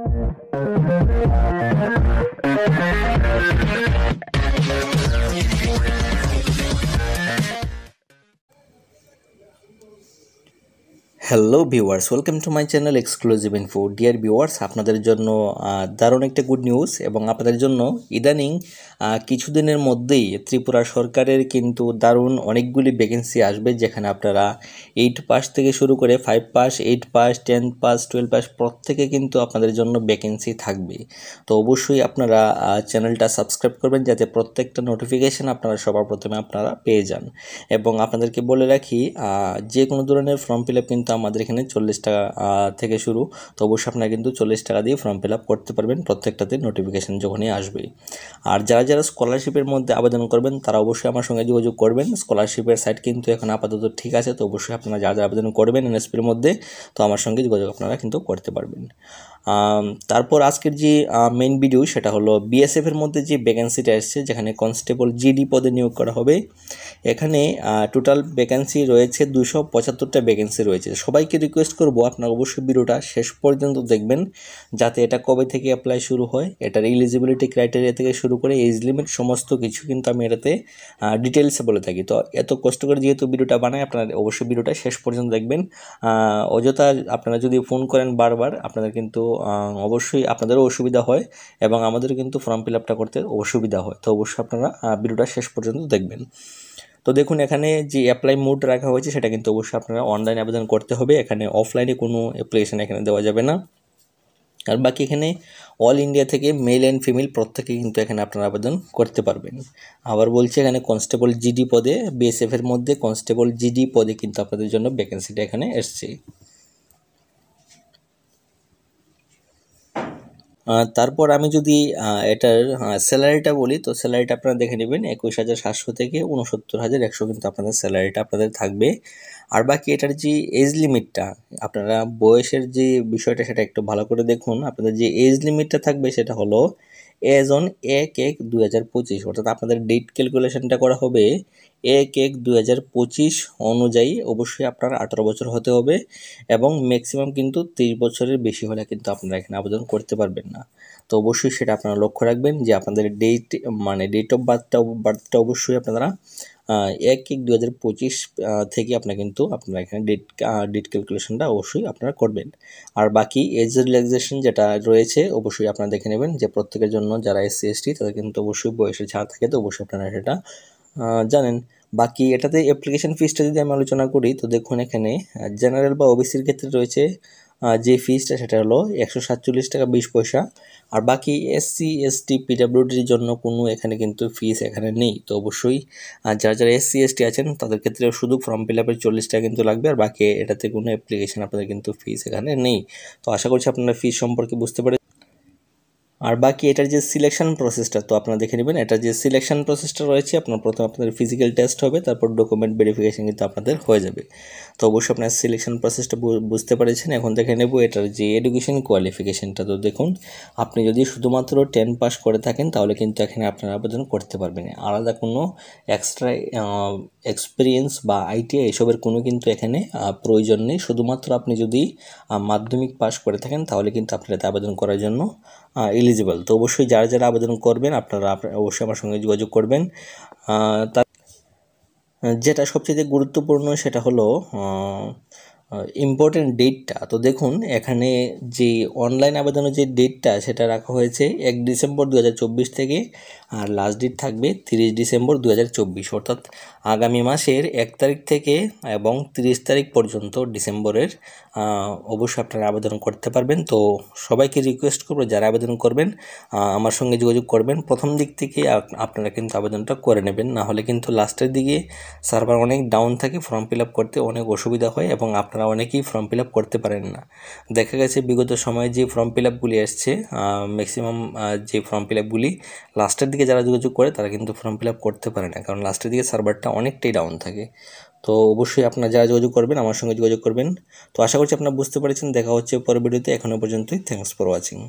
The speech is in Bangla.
Hello viewers, welcome to my channel exclusive info. Dear viewers, আপনাদের জন্য দারুণ একটা গুড নিউজ এবং আপনাদের জন্য ইদানিং কিছুদিনের মধ্যেই ত্রিপুরা সরকারের কিন্তু দারুণ অনেকগুলি ভ্যাকেন্সি আসবে, যেখানে আপনারা 8 পাস থেকে শুরু করে 5 পাস, 8 পাস, 10 পাস, 12 পাস প্রত্যেকে কিন্তু আপনাদের জন্য ভ্যাকেন্সি থাকবে। তো অবশ্যই আপনারা চ্যানেলটা সাবস্ক্রাইব করবেন, যাতে প্রত্যেকটা নোটিফিকেশান আপনারা সবার প্রথমে আপনারা পেয়ে যান। এবং আপনাদেরকে বলে রাখি, যে কোনো ধরনের ফর্ম ফিল আপ কিন্তু আমাদের এখানে 40 টাকা থেকে শুরু। তো অবশ্যই আপনারা কিন্তু 40 টাকা দিয়ে ফর্ম ফিল আপ করতে পারবেন প্রত্যেকটাতে নোটিফিকেশান যখনই আসবে। আর যারা যারা স্কলারশিপের মধ্যে আবেদন করবেন তারা অবশ্যই আমার সঙ্গে যোগাযোগ করবেন। স্কলারশিপের সাইট কিন্তু এখন আপাতত ঠিক আছে, তো অবশ্যই আপনারা যারা যারা আবেদন করবেন এনএসপির মধ্যে, তো আমার সঙ্গে যোগাযোগ আপনারা কিন্তু করতে পারবেন। তারপর আজকের যে মেইন ভিডিও সেটা হলো বিএসএফের মধ্যে যে ভ্যাকেন্সিটা এসছে, যেখানে কনস্টেবল জিডি পদে নিয়োগ করা হবে। এখানে টোটাল ভ্যাকেন্সি রয়েছে 275টা ভ্যাকেন্সি রয়েছে। সবাইকে রিকোয়েস্ট করব আপনারা অবশ্যই ভিডিওটা শেষ পর্যন্ত দেখবেন, যাতে এটা কবে থেকে অ্যাপ্লাই শুরু হয়, এটার এলিজিবিলিটি ক্রাইটেরিয়া থেকে শুরু করে এজ লিমিট সমস্ত কিছু কিন্তু আমি এটাতে ডিটেলসে বলে থাকি। তো এত কষ্ট করে যেহেতু ভিডিওটা বানাই, আপনারা অবশ্যই ভিডিওটা শেষ পর্যন্ত দেখবেন। অযথা আপনারা যদি ফোন করেন বারবার, আপনাদের কিন্তু অবশ্যই আপনাদেরও অসুবিধা হয় এবং আমাদেরও কিন্তু ফর্ম ফিল আপটা করতে অসুবিধা হয়। তো অবশ্যই আপনারা ভিডিওটা শেষ পর্যন্ত দেখবেন। তো দেখুন, এখানে যে অ্যাপ্লাই মোড রাখা হয়েছে সেটা কিন্তু অবশ্যই আপনারা অনলাইনে আবেদন করতে হবে। এখানে অফলাইনে কোনো অ্যাপ্লিকেশান এখানে দেওয়া যাবে না। আর বাকি এখানে অল ইন্ডিয়া থেকে মেল অ্যান্ড ফিমেল প্রত্যেকে কিন্তু এখানে আপনারা আবেদন করতে পারবেন। আবার বলছি, এখানে কনস্টেবল জিডি পদে, বিএসএফের মধ্যে কনস্টেবল জিডি পদে কিন্তু আপনাদের জন্য ভ্যাকেন্সিটা এখানে এসছে। তারপর আমি যদি এটার স্যালারিটা বলি, তো স্যালারিটা আপনারা দেখে নেবেন 21,700 থেকে 69,100 কিন্তু আপনাদের স্যালারিটা আপনাদের থাকবে। আর বাকি এটার যে এজ লিমিটটা, আপনারা বয়সের যে বিষয়টা সেটা একটু ভালো করে দেখুন। আপনাদের যে এজ লিমিটটা থাকবে সেটা হলো এজ অন 1/1/2025, অর্থাৎ আপনাদের ডেট ক্যালকুলেশনটা করা হবে 1/1/2025 অনুযায়ী। অবশ্যই আপনার 18 বছর হতে হবে এবং ম্যাক্সিমাম কিন্তু 30 বছরের বেশি হলে কিন্তু আপনারা এখানে আবেদন করতে পারবেন না। তো অবশ্যই সেটা আপনারা লক্ষ্য রাখবেন যে আপনাদের ডেট অফ বার্থটা অবশ্যই আপনারা 1/1/2025 থেকে আপনারা এখানে ডেট ক্যালকুলেশনটা অবশ্যই আপনারা করবেন। আর বাকি এজ রিল্যাক্সেশন যেটা রয়েছে অবশ্যই আপনারা দেখে নেবেন, যে প্রত্যেকের জন্য যারা SC ST তাদের কিন্তু অবশ্যই বয়সের ছাড় থাকে, তো অবশ্যই আপনারা সেটা জানেন। বাকি এটাতে অ্যাপ্লিকেশন ফিসটা যদি আমি আলোচনা করি, তো দেখুন এখানে জেনারেল বা ওবিসির ক্ষেত্রে রয়েছে যে ফিসটা সেটা হলো 147 টাকা 20 পয়সা। আর বাকি SC ST PWDর জন্য কোনো এখানে কিন্তু ফিস এখানে নেই। তো অবশ্যই যারা যারা SC ST আছেন তাদের ক্ষেত্রে শুধু ফর্ম ফিল আপের 40 টাকা কিন্তু লাগবে, আর বাকি এটাতে কোনো অ্যাপ্লিকেশন আপনাদের কিন্তু ফিস এখানে নেই। তো আশা করছি আপনারা ফিস সম্পর্কে বুঝতে পারেন। আর বাকি এটার যে সিলেকশন প্রসেসটা, তো আপনারা দেখে নেবেন, এটার যে সিলেকশন প্রসেসটা রয়েছে, প্রথমে আপনাদের ফিজিক্যাল টেস্ট হবে, তারপর ডকুমেন্ট ভেরিফিকেশন কিন্তু আপনাদের হয়ে যাবে। তো অবশ্যই আপনার সিলেকশন প্রসেসটা বুঝতে পেরেছেন। এখন দেখে নেব এটার যে এডুকেশন কোয়ালিফিকেশনটা। তো দেখুন, আপনি যদি শুধুমাত্র 10 পাস করে থাকেন তাহলে কিন্তু এখানে আপনারা আবেদন করতে পারবেন। আলাদা কোনো এক্সট্রা এক্সপিরিয়েন্স বা ITI এসবের কোনো কিন্তু এখানে প্রয়োজন নেই। শুধুমাত্র আপনি যদি মাধ্যমিক পাস করে থাকেন তাহলে কিন্তু আপনারা এতে আবেদন করার জন্য এলিজিবল। তো অবশ্যই যারা যারা আবেদন করবেন আপনারা অবশ্যই আমার সঙ্গে যোগাযোগ করবেন। তার যেটা সবচেয়ে গুরুত্বপূর্ণ সেটা হলো ইম্পর্টেন্ট ডেটটা। তো দেখুন, এখানে যে অনলাইন আবেদনের যে ডেটটা সেটা রাখা হয়েছে 1 ডিসেম্বর 2024 থেকে, আর লাস্ট ডেট থাকবে 30 ডিসেম্বর 2024, অর্থাৎ আগামী মাসের 1 তারিখ থেকে এবং 30 তারিখ পর্যন্ত ডিসেম্বরের অবশ্যই আপনারা আবেদন করতে পারবেন। তো সবাইকে রিকোয়েস্ট করবো যারা আবেদন করবেন আমার সঙ্গে যোগাযোগ করবেন। প্রথম দিক থেকে আপনারা কিন্তু আবেদনটা করে নেবেন, না হলে কিন্তু লাস্টের দিকে সার্ভার অনেক ডাউন থাকে, ফর্ম ফিল আপ করতে অনেক অসুবিধা হয় এবং আপনারা অনেকেই ফর্ম ফিল আপ করতে পারেন না। দেখা গেছে বিগত সময়ে যে ফর্ম ফিল আপগুলি এসছে, ম্যাক্সিমাম যে ফর্ম ফিল আপগুলি লাস্টের দিকে যারা যোগাযোগ করে তারা কিন্তু ফর্ম ফিল আপ করতে পারে না, কারণ লাস্টের দিকে সার্ভারটা অনেকটাই ডাউন থাকে। তো অবশ্যই আপনারা যারা যোগাযোগ করবেন আমার সঙ্গে যোগাযোগ করবেন। তো আশা করছি আপনারা বুঝতে পেরেছেন। দেখা হচ্ছে পরের ভিডিওতে। এখনও পর্যন্তই থ্যাঙ্কস ফর ওয়াচিং।